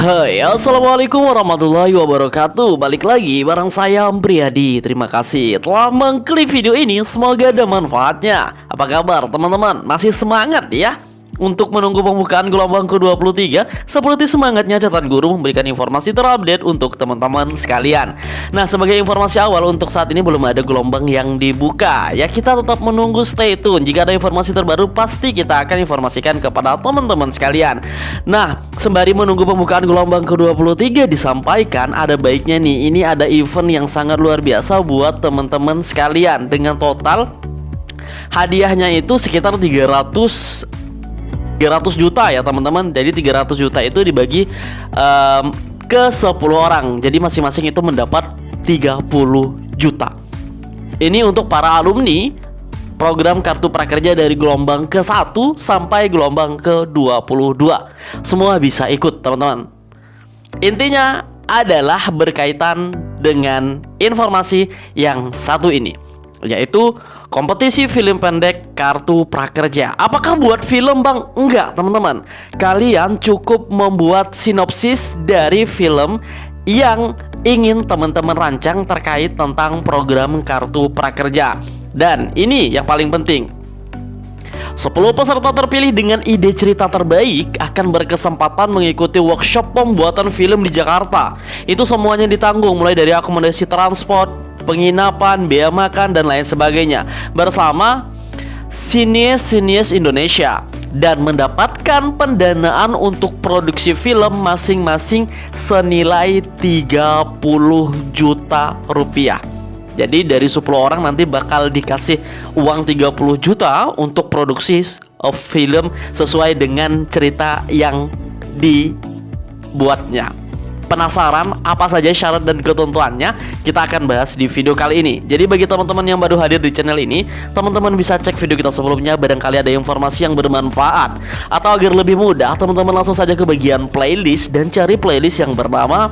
Hai, assalamualaikum warahmatullahi wabarakatuh. Balik lagi bareng saya Priyadi. Terima kasih telah mengklik video ini. Semoga ada manfaatnya. Apa kabar teman-teman? Masih semangat ya untuk menunggu pembukaan gelombang ke-23? Seperti semangatnya catatan guru memberikan informasi terupdate untuk teman-teman sekalian. Nah, sebagai informasi awal, untuk saat ini belum ada gelombang yang dibuka. Ya, kita tetap menunggu, stay tune. Jika ada informasi terbaru, pasti kita akan informasikan kepada teman-teman sekalian. Nah, sembari menunggu pembukaan gelombang ke-23 disampaikan, ada baiknya nih, ini ada event yang sangat luar biasa buat teman-teman sekalian. Dengan total hadiahnya itu sekitar 300 juta ya teman-teman. Jadi 300 juta itu dibagi ke 10 orang. Jadi masing-masing itu mendapat 30 juta. Ini untuk para alumni program Kartu Prakerja dari gelombang ke-1 sampai gelombang ke-22. Semua bisa ikut teman-teman. Intinya adalah berkaitan dengan informasi yang satu ini, yaitu kompetisi film pendek Kartu Prakerja. Apakah buat film bang? Enggak teman-teman. Kalian cukup membuat sinopsis dari film yang ingin teman-teman rancang terkait tentang program Kartu Prakerja. Dan ini yang paling penting, 10 peserta terpilih dengan ide cerita terbaik akan berkesempatan mengikuti workshop pembuatan film di Jakarta. Itu semuanya ditanggung, mulai dari akomodasi transport, penginapan, biaya makan, dan lain sebagainya, bersama sinias Indonesia, dan mendapatkan pendanaan untuk produksi film masing-masing senilai 30 juta rupiah. Jadi dari 10 orang nanti bakal dikasih uang 30 juta untuk produksi film sesuai dengan cerita yang dibuatnya. Penasaran apa saja syarat dan ketentuannya? Kita akan bahas di video kali ini. Jadi bagi teman-teman yang baru hadir di channel ini, teman-teman bisa cek video kita sebelumnya, barangkali ada informasi yang bermanfaat. Atau agar lebih mudah, teman-teman langsung saja ke bagian playlist dan cari playlist yang bernama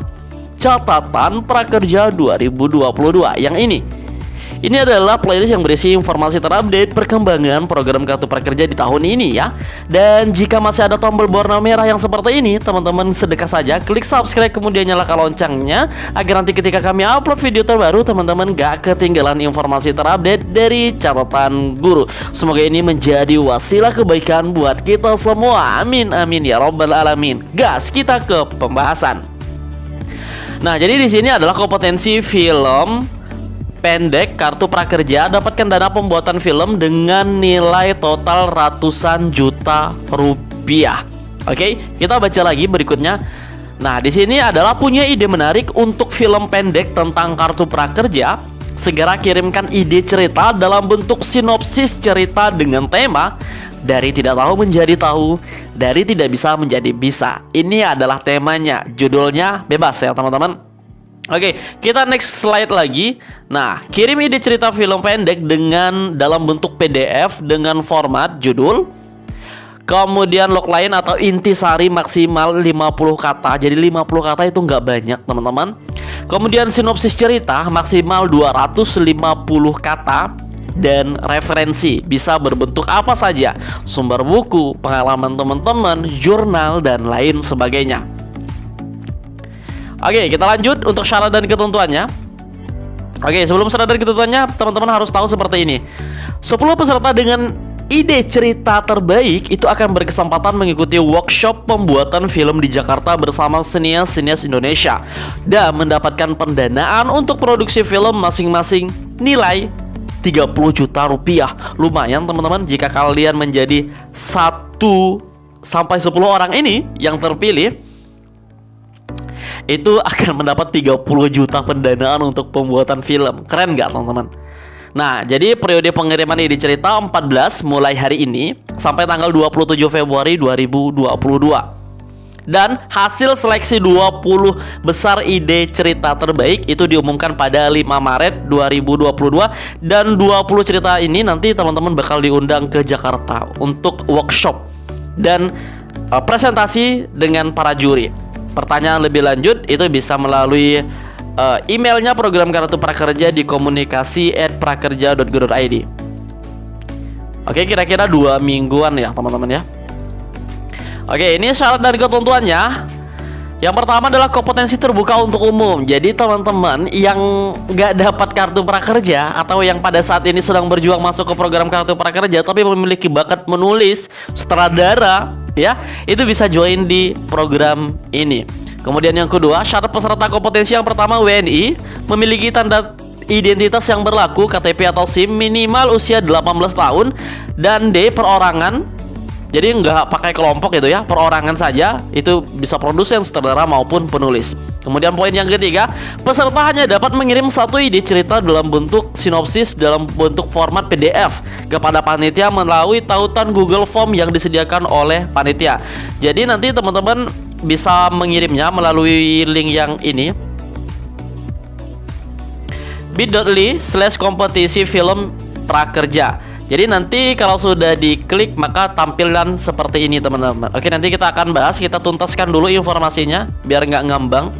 Catatan Prakerja 2022. Yang ini adalah playlist yang berisi informasi terupdate perkembangan program Kartu Prakerja di tahun ini ya. Dan jika masih ada tombol berwarna merah yang seperti ini, teman-teman sedekah saja klik subscribe, kemudian nyalakan loncengnya, agar nanti ketika kami upload video terbaru, teman-teman gak ketinggalan informasi terupdate dari catatan guru. Semoga ini menjadi wasilah kebaikan buat kita semua. Amin amin ya robbal alamin. Gas, kita ke pembahasan. Nah, jadi di sini adalah kompetensi film pendek Kartu Prakerja. Dapatkan dana pembuatan film dengan nilai total ratusan juta rupiah. Oke, kita baca lagi berikutnya. Nah, di sini adalah punya ide menarik untuk film pendek tentang Kartu Prakerja. Segera kirimkan ide cerita dalam bentuk sinopsis cerita dengan tema dari tidak tahu menjadi tahu, dari tidak bisa menjadi bisa. Ini adalah temanya, judulnya bebas ya teman-teman. Oke, kita next slide lagi. Nah, kirim ide cerita film pendek dengan dalam bentuk PDF dengan format judul, kemudian logline atau intisari maksimal 50 kata. Jadi 50 kata itu nggak banyak teman-teman. Kemudian sinopsis cerita maksimal 250 kata. Dan referensi bisa berbentuk apa saja, sumber buku, pengalaman teman-teman, jurnal, dan lain sebagainya. Oke, kita lanjut untuk syarat dan ketentuannya. Oke, sebelum syarat dan ketentuannya, teman-teman harus tahu seperti ini. 10 peserta dengan ide cerita terbaik itu akan berkesempatan mengikuti workshop pembuatan film di Jakarta bersama sinias Indonesia dan mendapatkan pendanaan untuk produksi film masing-masing nilai 30 juta rupiah. Lumayan teman-teman, jika kalian menjadi 1 sampai 10 orang ini yang terpilih, itu akan mendapat 30 juta pendanaan untuk pembuatan film. Keren gak teman-teman? Nah, jadi periode pengiriman ide cerita 14 mulai hari ini sampai tanggal 27 Februari 2022. Dan hasil seleksi 20 besar ide cerita terbaik itu diumumkan pada 5 Maret 2022. Dan 20 cerita ini nanti teman-teman bakal diundang ke Jakarta untuk workshop dan presentasi dengan para juri. Pertanyaan lebih lanjut itu bisa melalui emailnya program Kartu Prakerja di komunikasi@prakerja.go.id. Oke, kira-kira 2 mingguan ya teman-teman ya. Oke, ini syarat dan ketentuannya. Yang pertama adalah kompetensi terbuka untuk umum. Jadi teman-teman yang nggak dapat kartu prakerja atau yang pada saat ini sedang berjuang masuk ke program kartu prakerja tapi memiliki bakat menulis, sutradara, ya, itu bisa join di program ini. Kemudian yang kedua, syarat peserta kompetensi yang pertama WNI, memiliki tanda identitas yang berlaku KTP atau SIM, minimal usia 18 tahun, dan D, perorangan. Jadi nggak pakai kelompok gitu ya, perorangan saja, itu bisa produsen, sutradara maupun penulis. Kemudian poin yang ketiga, peserta hanya dapat mengirim satu ide cerita dalam bentuk sinopsis dalam bentuk format PDF kepada panitia melalui tautan Google Form yang disediakan oleh panitia. Jadi nanti teman-teman bisa mengirimnya melalui link yang ini, bit.ly/kompetisi film prakerja. Jadi nanti kalau sudah diklik maka tampilan seperti ini teman-teman. Oke, nanti kita akan bahas, kita tuntaskan dulu informasinya biar nggak ngambang.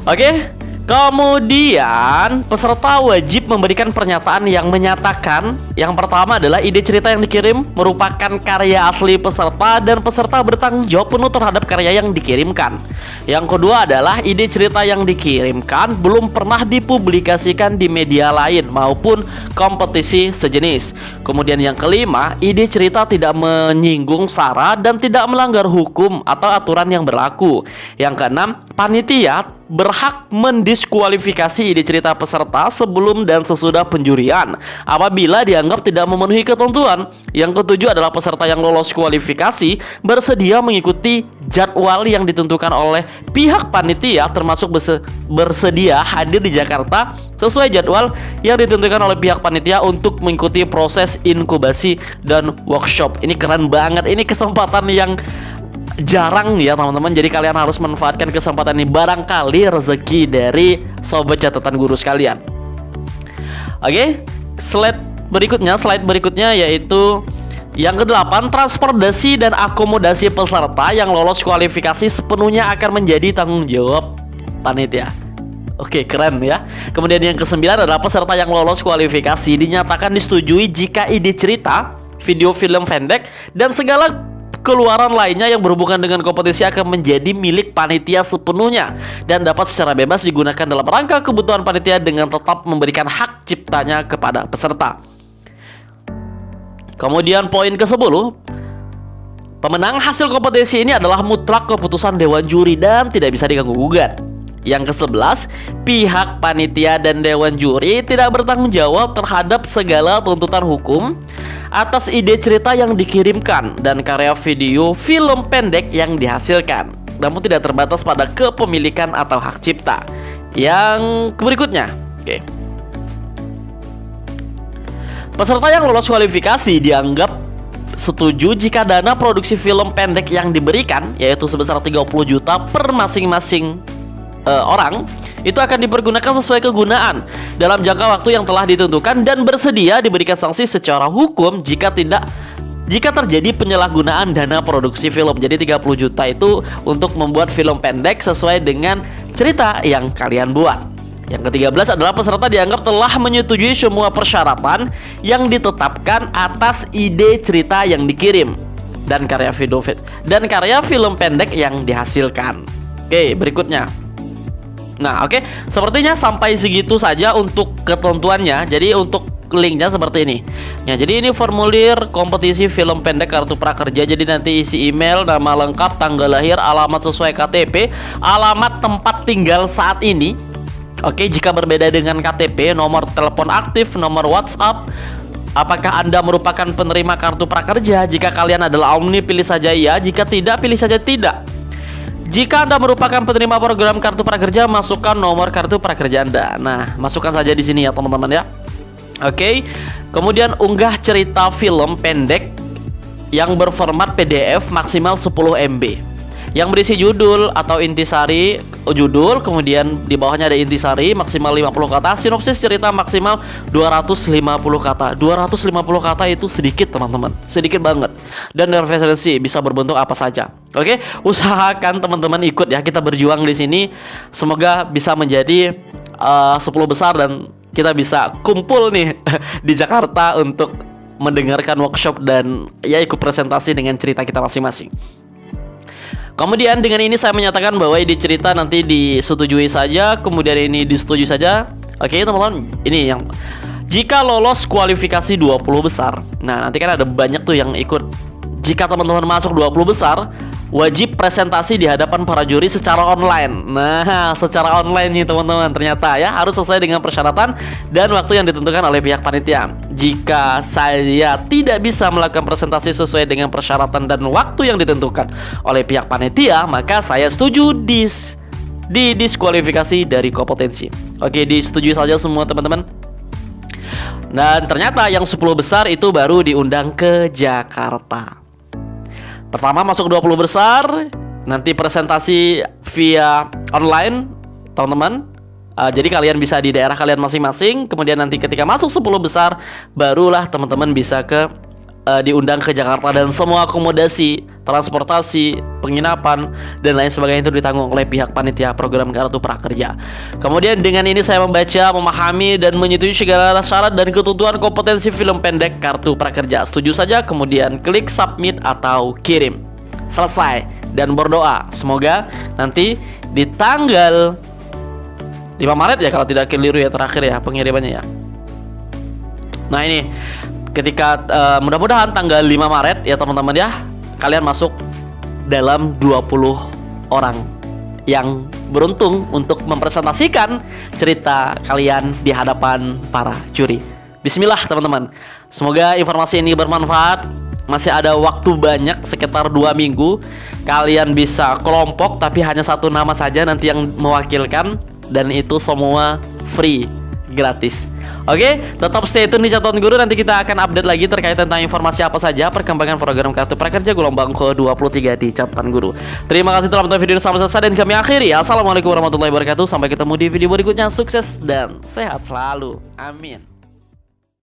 Oke, kemudian peserta wajib memberikan pernyataan yang menyatakan yang pertama adalah ide cerita yang dikirim merupakan karya asli peserta dan peserta bertanggung jawab penuh terhadap karya yang dikirimkan. Yang kedua adalah ide cerita yang dikirimkan belum pernah dipublikasikan di media lain maupun kompetisi sejenis. Kemudian yang kelima, ide cerita tidak menyinggung sara dan tidak melanggar hukum atau aturan yang berlaku. Yang keenam, panitia berhak mendiskualifikasi ide cerita peserta sebelum dan sesudah penjurian apabila dianggap tidak memenuhi ketentuan. Yang ketujuh adalah peserta yang lolos kualifikasi bersedia mengikuti jadwal yang ditentukan oleh pihak panitia, termasuk bersedia hadir di Jakarta sesuai jadwal yang ditentukan oleh pihak panitia untuk mengikuti proses inkubasi dan workshop. Ini keren banget, ini kesempatan yang jarang ya teman-teman. Jadi kalian harus manfaatkan kesempatan ini, barangkali rezeki dari sobat catatan guru sekalian. Oke, slide berikutnya yaitu yang ke-8, transportasi dan akomodasi peserta yang lolos kualifikasi sepenuhnya akan menjadi tanggung jawab panitia. Oke, keren ya. Kemudian yang ke-9 adalah peserta yang lolos kualifikasi dinyatakan disetujui jika ide cerita, video film pendek, dan segala keluaran lainnya yang berhubungan dengan kompetisi akan menjadi milik panitia sepenuhnya dan dapat secara bebas digunakan dalam rangka kebutuhan panitia dengan tetap memberikan hak ciptanya kepada peserta. Kemudian poin ke-10, pemenang hasil kompetisi ini adalah mutlak keputusan dewan juri dan tidak bisa diganggu-gugat. Yang ke-11, pihak panitia dan dewan juri tidak bertanggung jawab terhadap segala tuntutan hukum atas ide cerita yang dikirimkan dan karya video film pendek yang dihasilkan, namun tidak terbatas pada kepemilikan atau hak cipta. Yang berikutnya, oke. Peserta yang lolos kualifikasi dianggap setuju jika dana produksi film pendek yang diberikan, yaitu sebesar 30 juta per masing-masing orang, itu akan dipergunakan sesuai kegunaan dalam jangka waktu yang telah ditentukan dan bersedia diberikan sanksi secara hukum jika terjadi penyalahgunaan dana produksi film. Jadi 30 juta itu untuk membuat film pendek sesuai dengan cerita yang kalian buat. Yang ke-13 adalah peserta dianggap telah menyetujui semua persyaratan yang ditetapkan atas ide cerita yang dikirim dan karya film pendek yang dihasilkan. Oke, berikutnya. Nah, oke, sepertinya sampai segitu saja untuk ketentuannya. Jadi untuk linknya seperti ini. Ya, jadi ini formulir kompetisi film pendek kartu prakerja. Jadi nanti isi email, nama lengkap, tanggal lahir, alamat sesuai KTP, alamat tempat tinggal saat ini. Oke, jika berbeda dengan KTP, nomor telepon aktif, nomor WhatsApp. Apakah Anda merupakan penerima kartu prakerja? Jika kalian adalah alumni, pilih saja iya. Jika tidak, pilih saja tidak. Jika Anda merupakan penerima program kartu prakerja, masukkan nomor kartu prakerja Anda. Nah, masukkan saja di sini ya teman-teman ya. Oke. Kemudian unggah cerita film pendek yang berformat PDF maksimal 10 MB. Yang berisi judul atau intisari judul, kemudian di bawahnya ada intisari maksimal 50 kata, sinopsis cerita maksimal 250 kata. 250 kata itu sedikit teman-teman, sedikit banget. Dan referensi bisa berbentuk apa saja. Oke, usahakan teman-teman ikut ya, kita berjuang di sini. Semoga bisa menjadi 10 besar dan kita bisa kumpul nih di Jakarta untuk mendengarkan workshop dan ya ikut presentasi dengan cerita kita masing-masing. Kemudian dengan ini saya menyatakan bahwa ide cerita nanti disetujui saja, kemudian ini disetujui saja. Oke teman-teman, ini yang jika lolos kualifikasi 20 besar. Nah nanti kan ada banyak tuh yang ikut. Jika teman-teman masuk 20 besar, wajib presentasi di hadapan para juri secara online. Nah, secara online nih teman-teman. Ternyata ya harus sesuai dengan persyaratan dan waktu yang ditentukan oleh pihak panitia. Jika saya tidak bisa melakukan presentasi sesuai dengan persyaratan dan waktu yang ditentukan oleh pihak panitia, maka saya setuju diskualifikasi dari kompetensi. Oke, disetujui saja semua teman-teman. Dan ternyata yang 10 besar itu baru diundang ke Jakarta. Pertama masuk 20 besar, nanti presentasi via online, teman-teman. Jadi kalian bisa di daerah kalian masing-masing. Kemudian nanti ketika masuk 10 besar, barulah teman-teman bisa diundang ke Jakarta. Dan semua akomodasi, transportasi, penginapan, dan lain sebagainya itu ditanggung oleh pihak panitia program Kartu Prakerja. Kemudian dengan ini saya membaca, memahami, dan menyetujui segala syarat dan ketentuan kompetensi film pendek Kartu Prakerja. Setuju saja, kemudian klik submit atau kirim. Selesai. Dan berdoa, semoga nanti di tanggal 5 Maret ya kalau tidak keliru ya terakhir ya pengirimannya ya. Nah ini ketika mudah-mudahan tanggal 5 Maret ya teman-teman ya, kalian masuk dalam 20 orang yang beruntung untuk mempresentasikan cerita kalian di hadapan para juri. Bismillah teman-teman. Semoga informasi ini bermanfaat. Masih ada waktu banyak sekitar 2 minggu. Kalian bisa kelompok tapi hanya satu nama saja nanti yang mewakilkan, dan itu semua free, gratis. Oke, tetap stay tune di Catatan Guru. Nanti kita akan update lagi terkait tentang informasi apa saja perkembangan program Kartu Prakerja gelombang ke-23 di Catatan Guru. Terima kasih telah menonton video ini sampai selesai dan kami akhiri. Assalamualaikum warahmatullahi wabarakatuh. Sampai ketemu di video berikutnya. Sukses dan sehat selalu. Amin.